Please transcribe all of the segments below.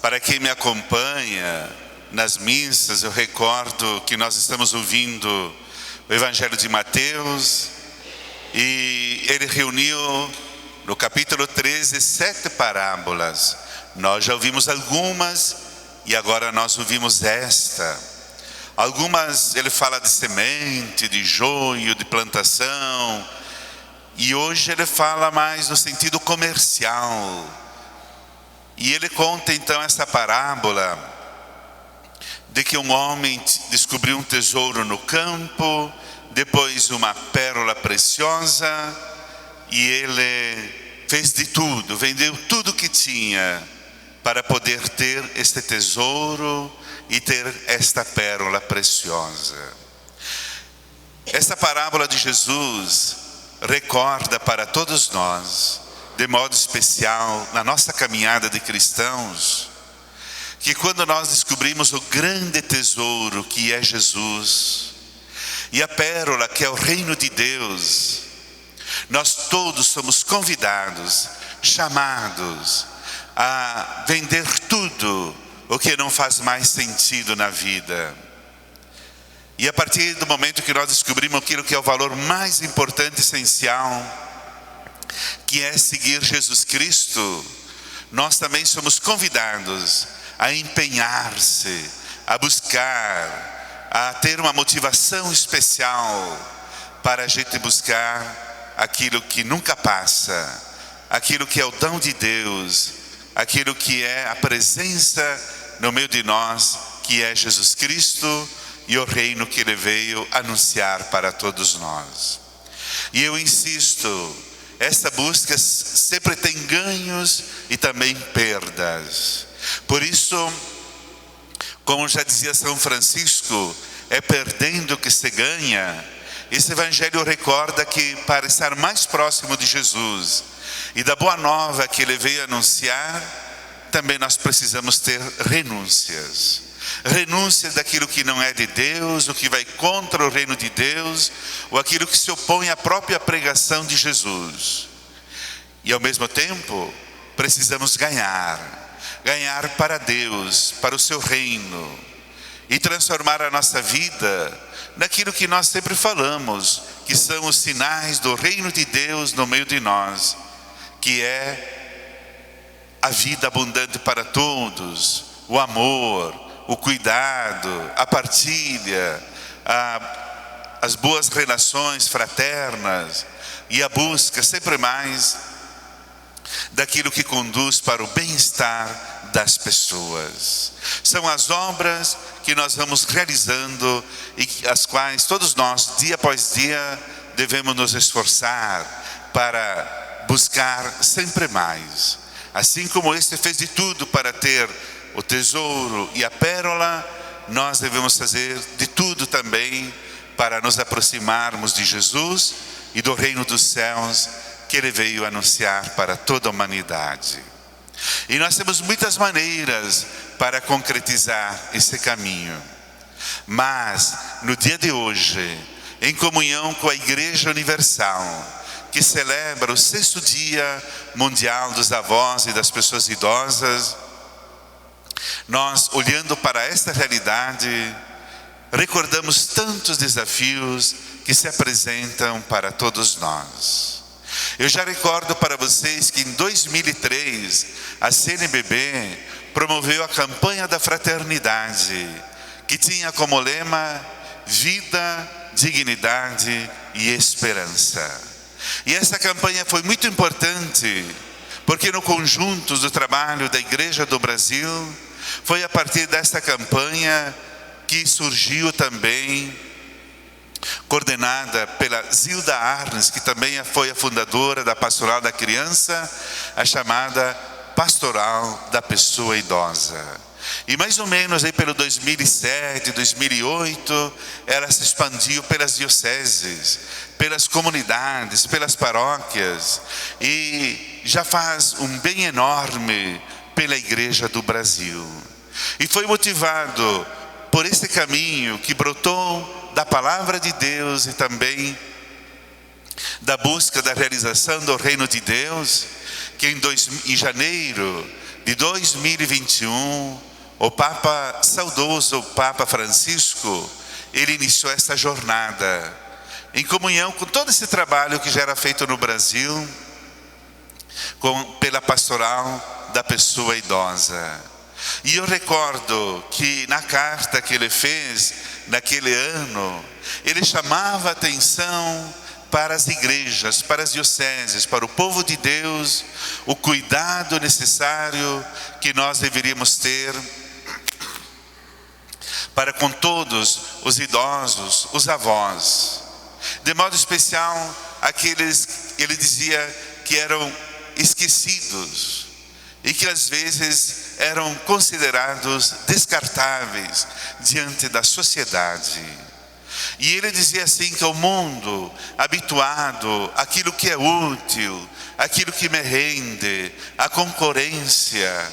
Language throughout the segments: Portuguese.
Para quem me acompanha nas missas, eu recordo que nós estamos ouvindo o Evangelho de Mateus e ele reuniu no capítulo 13 7 parábolas. Nós já ouvimos algumas e agora nós ouvimos esta. Algumas ele fala de semente, de joio, de plantação, e hoje ele fala mais no sentido comercial. E ele conta então essa parábola de que um homem descobriu um tesouro no campo, depois uma pérola preciosa, e ele fez de tudo, vendeu tudo que tinha para poder ter este tesouro e ter esta pérola preciosa. Esta parábola de Jesus recorda para todos nós, de modo especial na nossa caminhada de cristãos, que quando nós descobrimos o grande tesouro que é Jesus e a pérola que é o reino de Deus, nós todos somos convidados, chamados a vender tudo o que não faz mais sentido na vida. E a partir do momento que nós descobrimos aquilo que é o valor mais importante e essencial, que é seguir Jesus Cristo, nós também somos convidados a empenhar-se, a buscar, a ter uma motivação especial para a gente buscar aquilo que nunca passa, aquilo que é o dom de Deus, aquilo que é a presença no meio de nós, que é Jesus Cristo e o reino que Ele veio anunciar para todos nós. E eu insisto, essa busca sempre tem ganhos e também perdas. Por isso, como já dizia São Francisco, é perdendo que se ganha. Esse evangelho recorda que para estar mais próximo de Jesus e da boa nova que Ele veio anunciar, também nós precisamos ter renúncias. Renúncias daquilo que não é de Deus, o que vai contra o reino de Deus, ou aquilo que se opõe à própria pregação de Jesus. E ao mesmo tempo, precisamos ganhar para Deus, para o seu reino, e transformar a nossa vida naquilo que nós sempre falamos, que são os sinais do reino de Deus no meio de nós, que é a vida abundante para todos, o amor, o cuidado, a partilha, as boas relações fraternas e a busca sempre mais daquilo que conduz para o bem-estar das pessoas. São as obras que nós vamos realizando e as quais todos nós, dia após dia, devemos nos esforçar para buscar sempre mais. Assim como este fez de tudo para ter o tesouro e a pérola, nós devemos fazer de tudo também para nos aproximarmos de Jesus e do reino dos céus que Ele veio anunciar para toda a humanidade. E nós temos muitas maneiras para concretizar esse caminho. Mas, no dia de hoje, em comunhão com a Igreja Universal, que celebra o 6º Dia Mundial dos Avós e das Pessoas Idosas, nós, olhando para esta realidade, recordamos tantos desafios que se apresentam para todos nós. Eu já recordo para vocês que em 2003, a CNBB promoveu a campanha da fraternidade, que tinha como lema vida, dignidade e esperança. E essa campanha foi muito importante, porque no conjunto do trabalho da Igreja do Brasil, foi a partir desta campanha que surgiu também, coordenada pela Zilda Arnes, que também foi a fundadora da Pastoral da Criança, a chamada Pastoral da Pessoa Idosa. E mais ou menos aí pelo 2007, 2008, ela se expandiu pelas dioceses, pelas comunidades, pelas paróquias, e já faz um bem enorme pela Igreja do Brasil. E foi motivado por esse caminho que brotou da palavra de Deus e também da busca da realização do reino de Deus, que em janeiro de 2021, o Papa saudoso, o Papa Francisco, ele iniciou essa jornada em comunhão com todo esse trabalho que já era feito no Brasil, pela pastoral da pessoa idosa. E eu recordo que na carta que ele fez naquele ano, ele chamava a atenção para as igrejas, para as dioceses, para o povo de Deus, o cuidado necessário que nós deveríamos ter para com todos os idosos, os avós. De modo especial, aqueles, ele dizia, que eram esquecidos e que às vezes eram considerados descartáveis diante da sociedade. E ele dizia assim que o mundo habituado àquilo que é útil, aquilo que me rende, a concorrência,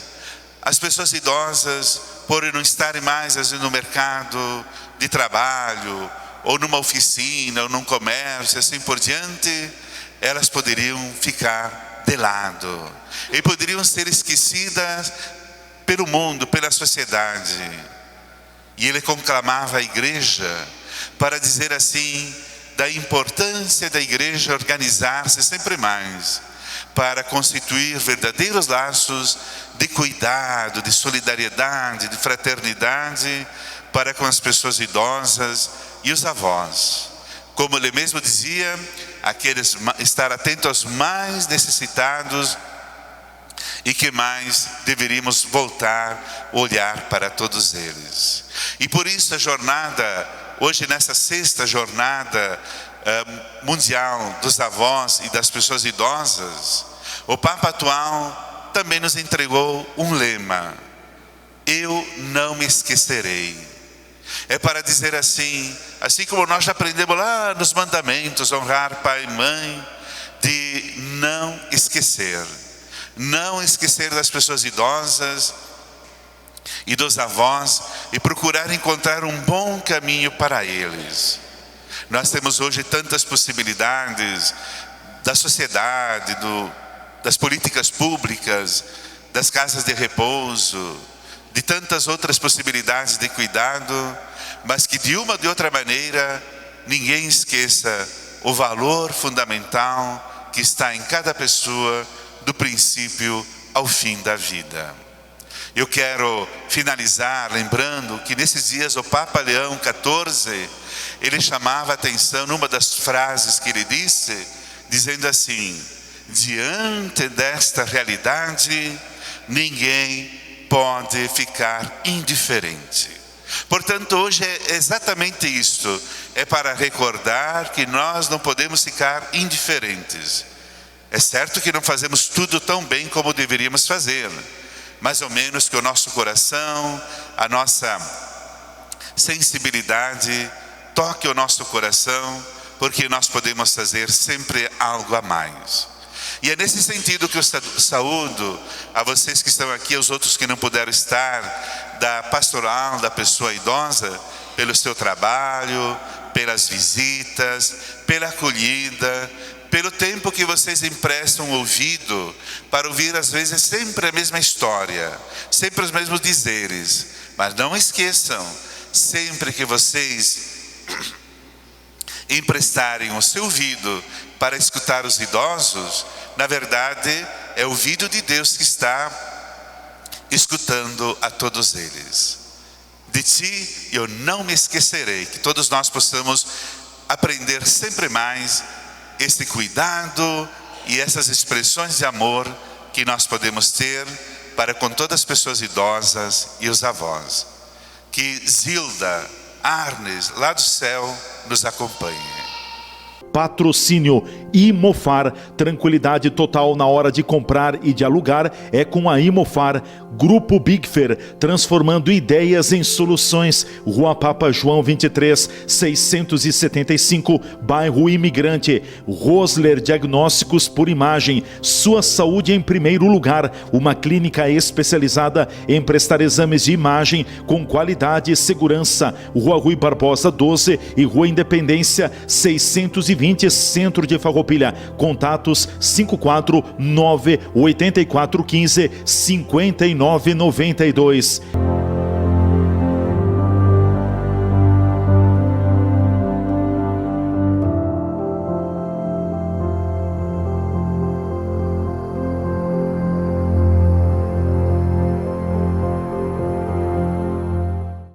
as pessoas idosas, por não estarem mais às vezes no mercado de trabalho, ou numa oficina, ou num comércio, assim por diante, elas poderiam ficar de lado e poderiam ser esquecidas pelo mundo, pela sociedade. E ele conclamava a igreja para dizer assim da importância da igreja organizar-se sempre mais para constituir verdadeiros laços de cuidado, de solidariedade, de fraternidade para com as pessoas idosas e os avós. Como ele mesmo dizia, aqueles estar atentos aos mais necessitados e que mais deveríamos voltar, olhar para todos eles. E por isso a jornada, hoje nessa sexta jornada mundial dos avós e das pessoas idosas, o Papa atual também nos entregou um lema: eu não me esquecerei. É para dizer assim como nós já aprendemos lá nos mandamentos, honrar pai e mãe, de não esquecer das pessoas idosas e dos avós e procurar encontrar um bom caminho para eles. Nós temos hoje tantas possibilidades da sociedade, das políticas públicas, das casas de repouso, de tantas outras possibilidades de cuidado, mas que de uma ou de outra maneira ninguém esqueça o valor fundamental que está em cada pessoa, do princípio ao fim da vida. Eu quero finalizar lembrando que nesses dias o Papa Leão XIV, ele chamava a atenção numa das frases que ele disse, dizendo assim: diante desta realidade, ninguém pode ficar indiferente. Portanto, hoje é exatamente isso, é para recordar que nós não podemos ficar indiferentes. É certo que não fazemos tudo tão bem como deveríamos fazer, mais ou menos que o nosso coração, a nossa sensibilidade toque o nosso coração, porque nós podemos fazer sempre algo a mais. E é nesse sentido que eu saúdo a vocês que estão aqui, aos outros que não puderam estar, da pastoral da pessoa idosa, pelo seu trabalho, pelas visitas, pela acolhida, pelo tempo que vocês emprestam o ouvido para ouvir às vezes sempre a mesma história, sempre os mesmos dizeres. Mas não esqueçam, sempre que vocês emprestarem o seu ouvido para escutar os idosos, na verdade é o ouvido de Deus que está escutando a todos eles. De ti eu não me esquecerei. Que todos nós possamos aprender sempre mais esse cuidado e essas expressões de amor que nós podemos ter para com todas as pessoas idosas e os avós. Que Zilda Arnes, lá do céu, nos acompanhe. Patrocínio Imofar, tranquilidade total na hora de comprar e de alugar é com a Imofar. Grupo Bigfer, transformando ideias em soluções. Rua Papa João 23, 675, bairro Imigrante. Rosler Diagnósticos por Imagem, sua saúde em primeiro lugar. Uma clínica especializada em prestar exames de imagem com qualidade e segurança. Rua Rui Barbosa 12 e Rua Independência 620, Centro de Farroupilha. Farroupilha. Contatos 549-8415-5992.